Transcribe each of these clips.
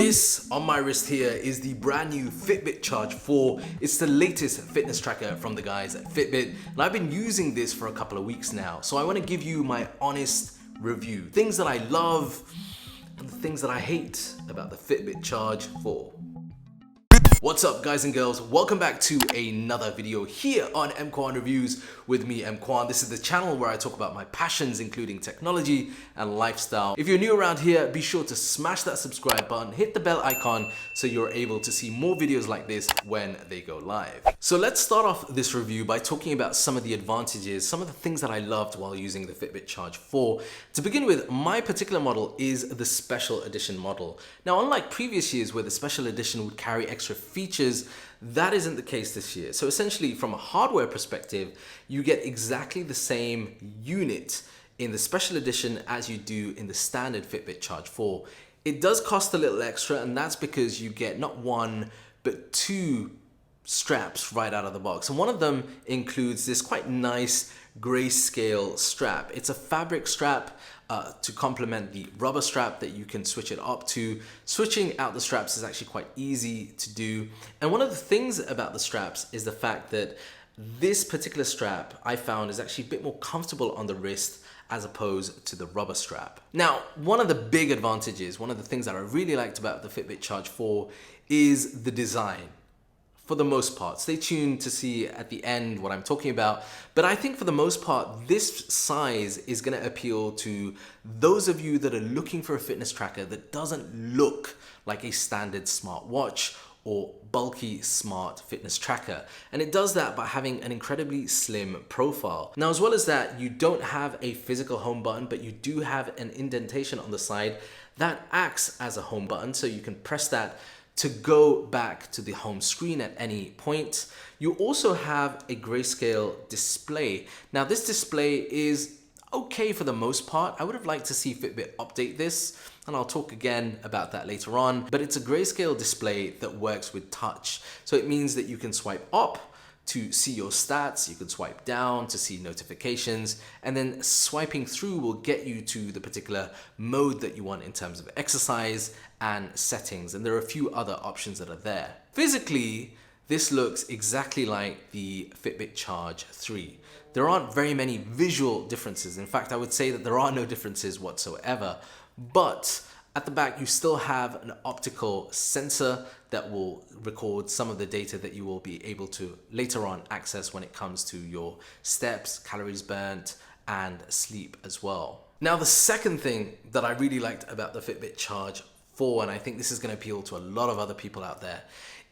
This on my wrist here is the brand new Fitbit Charge 4. It's the latest fitness tracker from the guys at Fitbit, and I've been using this for a couple of weeks now. So I want to give you my honest review. Things that I love and the things that I hate about the Fitbit Charge 4. What's up guys and girls, welcome back to another video here on EMKWAN Reviews with me, EMKWAN. This is the channel where I talk about my passions including technology and lifestyle. If you're new around here, be sure to smash that subscribe button, hit the bell icon so you're able to see more videos like this when they go live. So let's start off this review by talking about some of the advantages, some of the things that I loved while using the Fitbit Charge 4. To begin with, my particular model is the special edition model. Now unlike previous years where the special edition would carry extra features, that isn't the case this year. So essentially from a hardware perspective, you get exactly the same unit in the special edition as you do in the standard Fitbit Charge 4. It does cost a little extra, and that's because you get not one but two straps right out of the box. And one of them includes this quite nice grayscale strap. It's a fabric strap to complement the rubber strap that you can switch it up to. Switching out the straps is actually quite easy to do. And one of the things about the straps is the fact that this particular strap I found is actually a bit more comfortable on the wrist as opposed to the rubber strap. Now, one of the big advantages, one of the things that I really liked about the Fitbit Charge 4 is the design. For the most part. Stay tuned to see at the end what I'm talking about. But I think for the most part, this size is going to appeal to those of you that are looking for a fitness tracker that doesn't look like a standard smartwatch or bulky smart fitness tracker. And it does that by having an incredibly slim profile. Now, as well as that, you don't have a physical home button, but you do have an indentation on the side that acts as a home button. So you can press that to go back to the home screen at any point. You also have a grayscale display. Now this display is okay for the most part. I would have liked to see Fitbit update this, and I'll talk again about that later on, but it's a grayscale display that works with touch. So it means that you can swipe up to see your stats, you can swipe down to see notifications, and then swiping through will get you to the particular mode that you want in terms of exercise and settings. And there are a few other options that are there. Physically, this looks exactly like the Fitbit Charge 3. There aren't very many visual differences. In fact, I would say that there are no differences whatsoever, but at the back, you still have an optical sensor that will record some of the data that you will be able to later on access when it comes to your steps, calories burnt, and sleep as well. Now, the second thing that I really liked about the Fitbit Charge 4, and I think this is going to appeal to a lot of other people out there,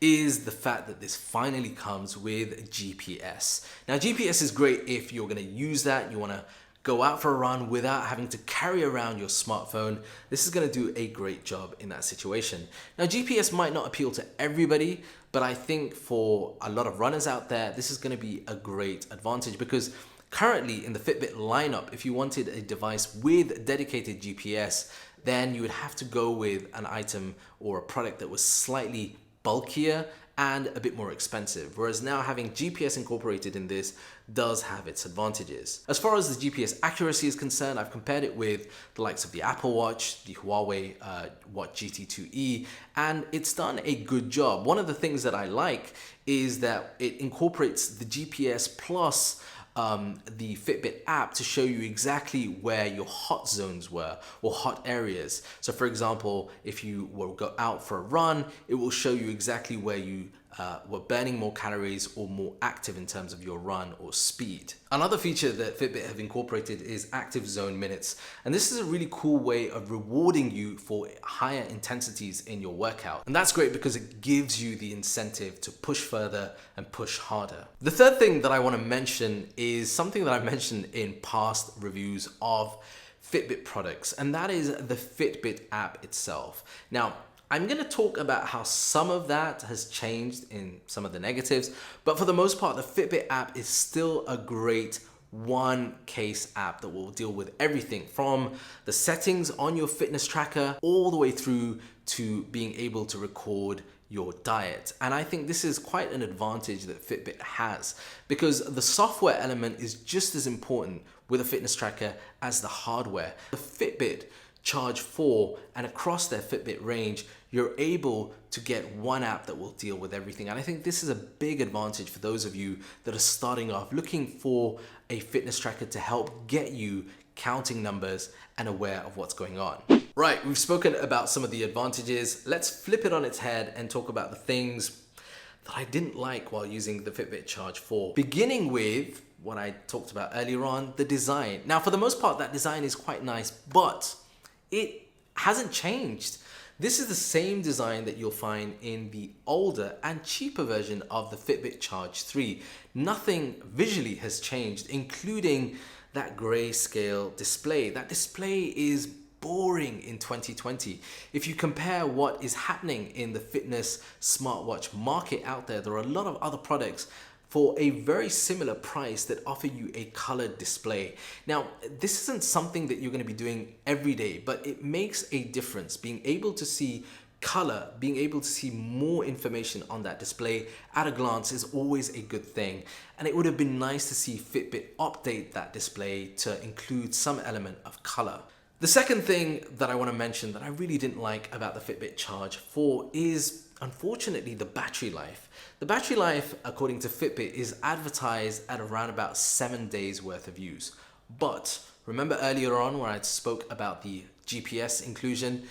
is the fact that this finally comes with GPS. Now, GPS is great if you're going to use that, you want to go out for a run without having to carry around your smartphone. This is going to do a great job in that situation. Now, GPS might not appeal to everybody, but I think for a lot of runners out there, this is going to be a great advantage because currently in the Fitbit lineup, if you wanted a device with dedicated GPS, then you would have to go with an item or a product that was slightly bulkier and a bit more expensive, whereas now having GPS incorporated in this does have its advantages. As far as the GPS accuracy is concerned, I've compared it with the likes of the Apple Watch, the Huawei Watch GT2e, and it's done a good job. One of the things that I like is that it incorporates the GPS plus the Fitbit app to show you exactly where your hot zones were or hot areas. So for example, if you will go out for a run, it will show you exactly where you were burning more calories or more active in terms of your run or speed. Another feature that Fitbit have incorporated is active zone minutes. And this is a really cool way of rewarding you for higher intensities in your workout. And that's great because it gives you the incentive to push further and push harder. The third thing that I want to mention is something that I've mentioned in past reviews of Fitbit products, and that is the Fitbit app itself. Now, I'm going to talk about how some of that has changed in some of the negatives, but for the most part, the Fitbit app is still a great one case app that will deal with everything from the settings on your fitness tracker all the way through to being able to record your diet. And I think this is quite an advantage that Fitbit has because the software element is just as important with a fitness tracker as the hardware. The Fitbit Charge 4 and across their Fitbit range, you're able to get one app that will deal with everything. And I think this is a big advantage for those of you that are starting off looking for a fitness tracker to help get you counting numbers and aware of what's going on. Right, we've spoken about some of the advantages. Let's flip it on its head and talk about the things that I didn't like while using the Fitbit Charge 4. Beginning with what I talked about earlier on, the design. Now, for the most part, that design is quite nice, but it hasn't changed. This is the same design that you'll find in the older and cheaper version of the Fitbit Charge 3. Nothing visually has changed, including that grayscale display. That display is boring in 2020. If you compare what is happening in the fitness smartwatch market out there, there are a lot of other products for a very similar price that offer you a colored display. Now, this isn't something that you're going to be doing every day, but it makes a difference. Being able to see color, being able to see more information on that display at a glance is always a good thing. And it would have been nice to see Fitbit update that display to include some element of color. The second thing that I want to mention that I really didn't like about the Fitbit Charge 4 is, unfortunately, the battery life. The battery life, according to Fitbit, is advertised at around about 7 days worth of use. But remember earlier on where I spoke about the GPS inclusion?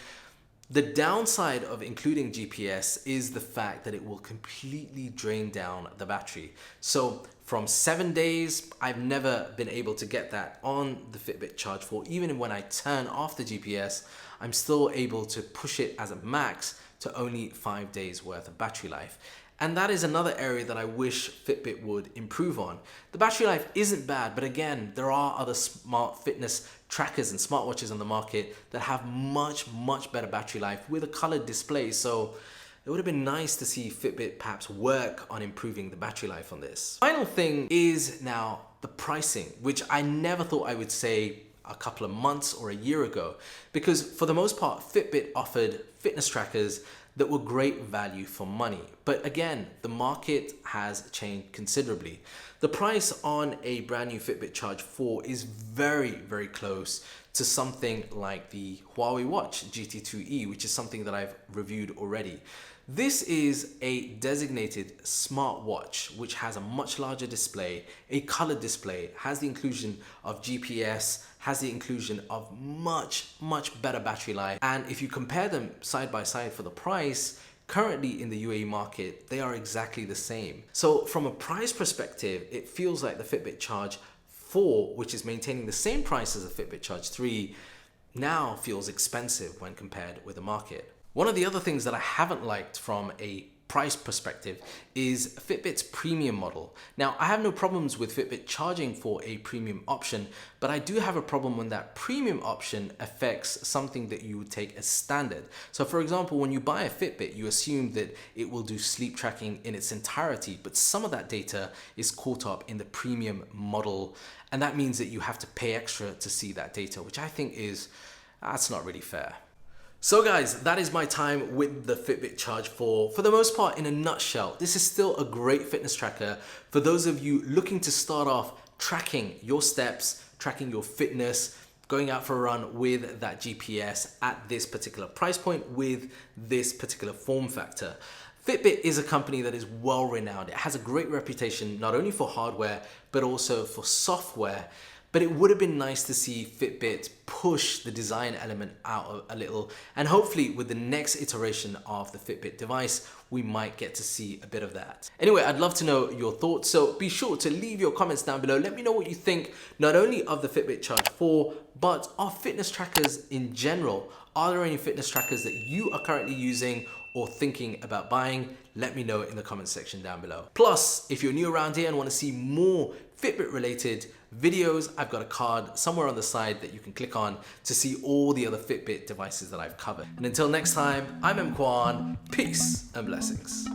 The downside of including GPS is the fact that it will completely drain down the battery. So from 7 days, I've never been able to get that on the Fitbit Charge 4. Even when I turn off the GPS, I'm still able to push it as a max to only 5 days worth of battery life. And that is another area that I wish Fitbit would improve on. The battery life isn't bad, but again, there are other smart fitness trackers and smartwatches on the market that have much better battery life with a colored display. So it would have been nice to see Fitbit perhaps work on improving the battery life on this. Final thing is now the pricing, which I never thought I would say a couple of months or a year ago, because for the most part, Fitbit offered fitness trackers that were great value for money. But again, the market has changed considerably. The price on a brand new Fitbit Charge 4 is very close to something like the Huawei Watch GT2e, which is something that I've reviewed already. This is a designated smartwatch which has a much larger display, a colored display, has the inclusion of GPS, has the inclusion of much better battery life. And if you compare them side by side for the price, currently in the UAE market, they are exactly the same. So from a price perspective, it feels like the Fitbit Charge 4, which is maintaining the same price as the Fitbit Charge 3, now feels expensive when compared with the market. One of the other things that I haven't liked from a price perspective is Fitbit's premium model. Now, I have no problems with Fitbit charging for a premium option, but I do have a problem when that premium option affects something that you would take as standard. So for example, when you buy a Fitbit, you assume that it will do sleep tracking in its entirety, but some of that data is caught up in the premium model. And that means that you have to pay extra to see that data, which I think that's not really fair. So guys, that is my time with the Fitbit Charge 4. For the most part, in a nutshell, this is still a great fitness tracker for those of you looking to start off tracking your steps, tracking your fitness, going out for a run with that GPS at this particular price point with this particular form factor. Fitbit is a company that is well renowned. It has a great reputation, not only for hardware, but also for software. But it would have been nice to see Fitbit push the design element out a little, and hopefully with the next iteration of the Fitbit device, we might get to see a bit of that. Anyway, I'd love to know your thoughts, so be sure to leave your comments down below. Let me know what you think, not only of the Fitbit Charge 4, but of fitness trackers in general. Are there any fitness trackers that you are currently using or thinking about buying? Let me know in the comment section down below. Plus, if you're new around here and want to see more Fitbit related videos, I've got a card somewhere on the side that you can click on to see all the other Fitbit devices that I've covered. And until next time, I'm EMKWAN. Peace and blessings.